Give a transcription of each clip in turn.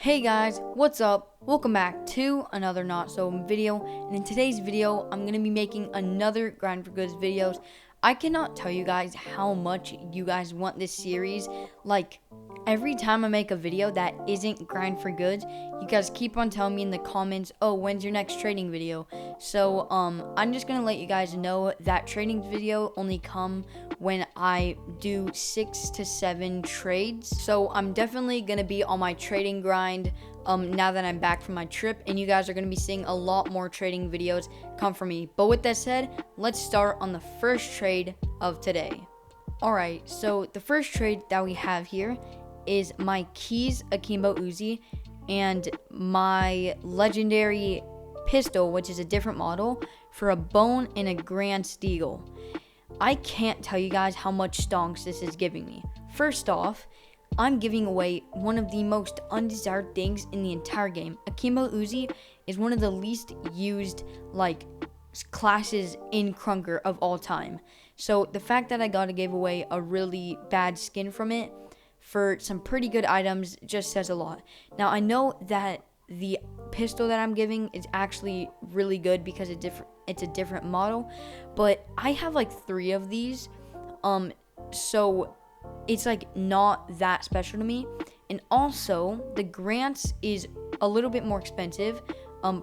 Hey guys, what's up? Welcome back to another not so video, and in today's video I'm going to be making another grind for goods videos. I cannot tell you guys how much you guys want this series. Like, every time I make a video that isn't grind for goods, you guys keep on telling me in the comments, oh, when's your next trading video? So I'm just gonna let you guys know that trading video only come when I do 6 to 7 trades. So I'm definitely gonna be on my trading grind now that I'm back from my trip, and you guys are gonna be seeing a lot more trading videos come from me. But with that said, let's start on the first trade of today. Alright, so the first trade that we have here is my Keys Akimbo Uzi and my legendary pistol, which is a different model, for a bone and a Grand Steagle. I can't tell you guys how much stonks this is giving me. First off, I'm giving away one of the most undesired things in the entire game. Akimbo Uzi is one of the least used classes in Krunker of all time. So the fact that I got to give away a really bad skin from it for some pretty good items just says a lot. Now I know that the pistol that I'm giving is actually really good because it's a different model, but I have like 3 of these, so it's like not that special to me. And also the Grants is a little bit more expensive,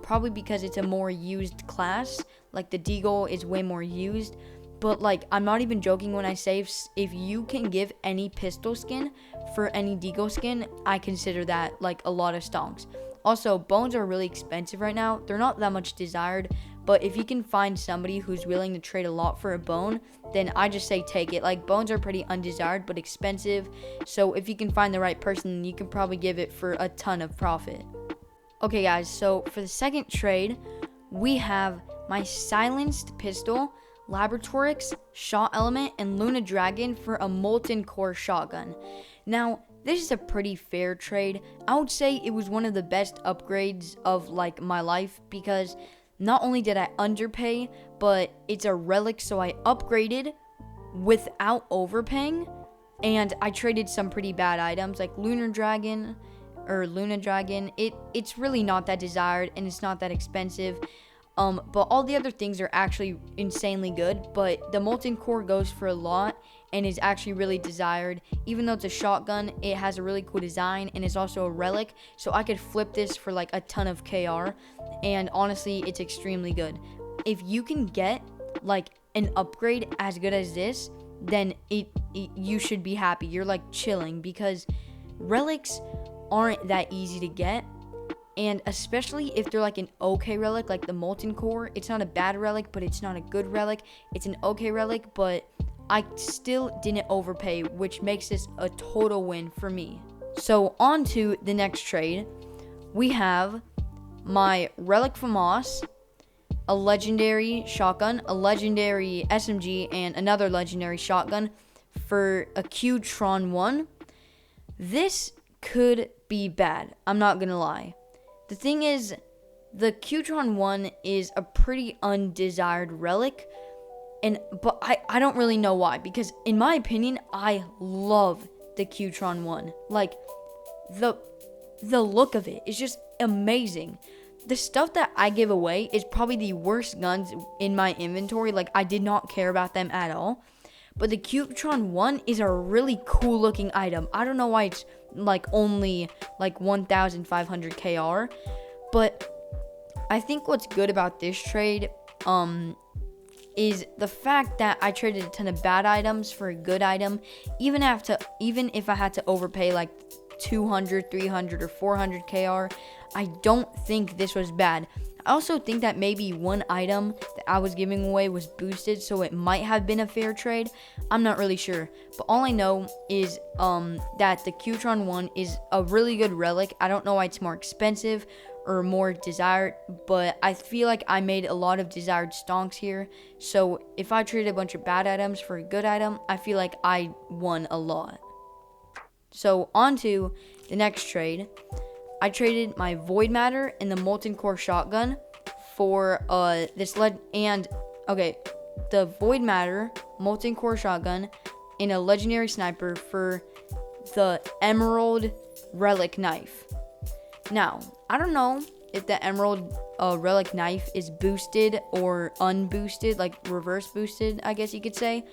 probably because it's a more used class. Like the Deagle is way more used. But like, I'm not even joking when I say if you can give any pistol skin for any Deagle skin, I consider that like a lot of stonks. Also, bones are really expensive right now. They're not that much desired, but if you can find somebody who's willing to trade a lot for a bone, then I just say take it. Like, bones are pretty undesired but expensive, so if you can find the right person, you can probably give it for a ton of profit. Okay guys, so for the second trade, we have my silenced pistol, Laboratorix, Shot Element, and Luna Dragon for a Molten Core shotgun. Now, this is a pretty fair trade. I would say it was one of the best upgrades of like my life, because not only did I underpay, but it's a relic, so I upgraded without overpaying, and I traded some pretty bad items like Luna Dragon. It's really not that desired, and it's not that expensive. But all the other things are actually insanely good, but the Molten Core goes for a lot and is actually really desired. Even though it's a shotgun, it has a really cool design and it's also a relic, so I could flip this for like a ton of KR, and honestly, it's extremely good. If you can get like an upgrade as good as this, then you should be happy. You're like chilling, because relics aren't that easy to get. And especially if they're like an okay relic, like the Molten Core. It's not a bad relic, but it's not a good relic. It's an okay relic, but I still didn't overpay, which makes this a total win for me. So on to the next trade. We have my Relic FAMAS, a legendary shotgun, a legendary SMG, and another legendary shotgun for a Q-Tron 1. This could be bad, I'm not gonna lie. The thing is, the Q-Tron 1 is a pretty undesired relic, but I don't really know why, because in my opinion, I love the Q-Tron 1. Like, the look of it is just amazing. The stuff that I give away is probably the worst guns in my inventory. Like, I did not care about them at all. But the Q-Tron 1 is a really cool looking item. I don't know why it's like only like 1,500 KR. But I think what's good about this trade is the fact that I traded a ton of bad items for a good item. Even if I had to overpay like 200, 300, or 400 KR, I don't think this was bad. I also think that maybe one item that I was giving away was boosted, so it might have been a fair trade. I'm not really sure. But all I know is that the Q-Tron 1 is a really good relic. I don't know why it's more expensive or more desired, but I feel like I made a lot of desired stonks here. So if I traded a bunch of bad items for a good item, I feel like I won a lot. So on to the next trade. I traded my Void Matter and the Molten Core shotgun for the Void Matter, Molten Core shotgun, and a legendary sniper for the Emerald Relic knife. Now, I don't know if the emerald relic knife is boosted or unboosted, like reverse boosted, I guess you could say,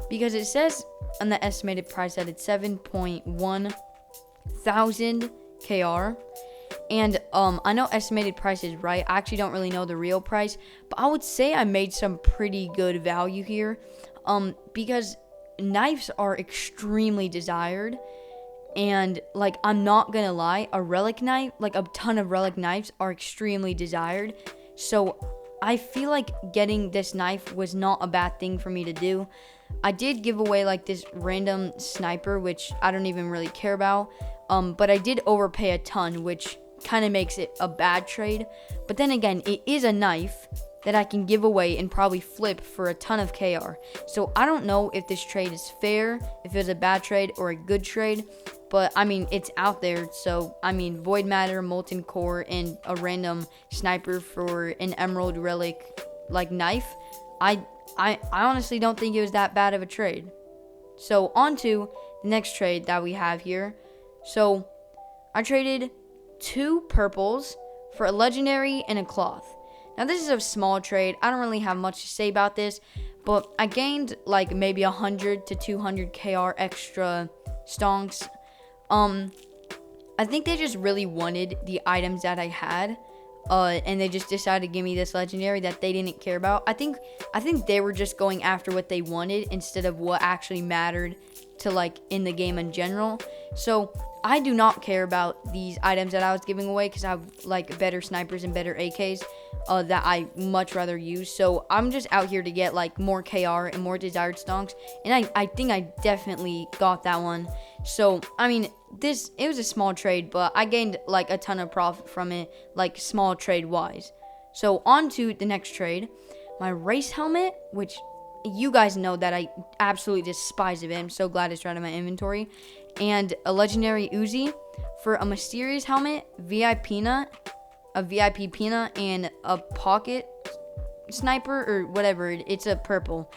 because it says on the estimated price that it's 7.1 thousand KR. And I know estimated price is right. I actually don't really know the real price, but I would say I made some pretty good value here, because knives are extremely desired. And like, I'm not gonna lie, a relic knife, like a ton of relic knives are extremely desired. So I feel like getting this knife was not a bad thing for me to do. I did give away like this random sniper, which I don't even really care about. But I did overpay a ton, which kind of makes it a bad trade. But then again, it is a knife that I can give away and probably flip for a ton of KR. So I don't know if this trade is fair, if it's a bad trade or a good trade. But I mean, it's out there. So I mean, void matter, molten core, and a random sniper for an emerald relic like knife. I honestly don't think it was that bad of a trade. So on to the next trade that we have here. So I traded 2 purples for a legendary and a cloth. Now this is a small trade. I don't really have much to say about this, but I gained like maybe 100 to 200 KR extra stonks. I think they just really wanted the items that I had, and they just decided to give me this legendary that they didn't care about. I think they were just going after what they wanted instead of what actually mattered to like in the game in general. So I do not care about these items that I was giving away because I have like better snipers and better AKs that I much rather use. So I'm just out here to get like more KR and more desired stonks, and I think I definitely got that one. So I mean, it was a small trade, but I gained like a ton of profit from it, like small trade wise. So on to the next trade, my race helmet, which you guys know that I absolutely despise of it. I'm so glad it's right in my inventory. And a legendary Uzi for a mysterious helmet, a VIP peanut, and a pocket sniper or whatever. It's a purple.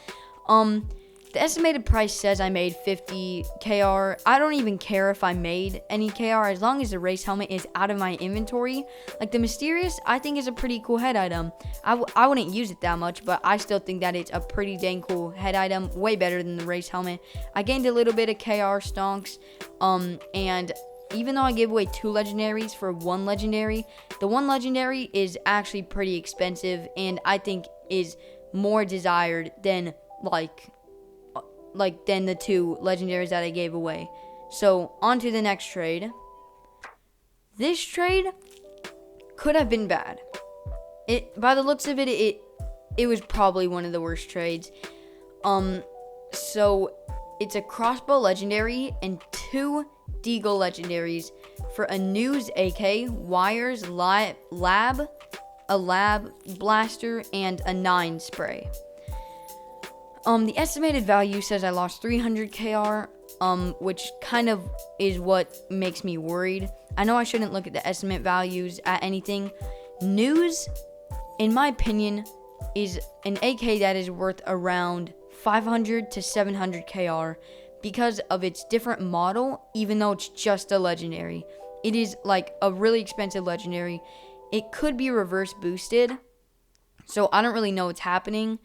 The estimated price says I made 50 KR. I don't even care if I made any KR as long as the race helmet is out of my inventory. Like the mysterious, I think is a pretty cool head item. I wouldn't use it that much, but I still think that it's a pretty dang cool head item. Way better than the race helmet. I gained a little bit of KR stonks. And even though I gave away 2 legendaries for 1 legendary, the 1 legendary is actually pretty expensive and I think is more desired than than the 2 legendaries that I gave away. So on to the next trade. This trade could have been bad. By the looks of it was probably one of the worst trades. So it's a crossbow legendary and 2 Deagle legendaries for a news AK, wires, a lab blaster, and a 9 spray. The estimated value says I lost 300 KR, which kind of is what makes me worried. I know I shouldn't look at the estimate values at anything. News, in my opinion, is an AK that is worth around 500 to 700 KR because of its different model, even though it's just a legendary. It is like a really expensive legendary. It could be reverse boosted, so I don't really know what's happening.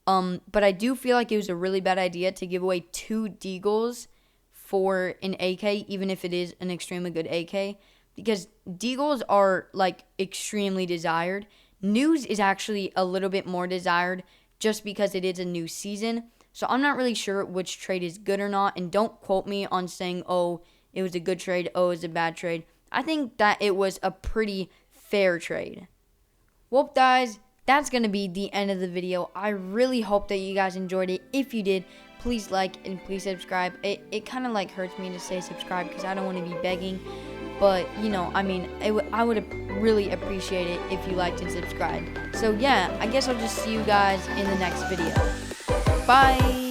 But I do feel like it was a really bad idea to give away 2 Deagles for an AK, even if it is an extremely good AK, because Deagles are like extremely desired. News is actually a little bit more desired just because it is a new season. So I'm not really sure which trade is good or not, and don't quote me on saying, oh, it was a good trade, oh, it was a bad trade. I think that it was a pretty fair trade. Well, guys, that's going to be the end of the video. I really hope that you guys enjoyed it. If you did, please like and please subscribe. It kind of like hurts me to say subscribe because I don't want to be begging. But, you know, I mean, I would really appreciate it if you liked and subscribed. So, yeah, I guess I'll just see you guys in the next video. Bye!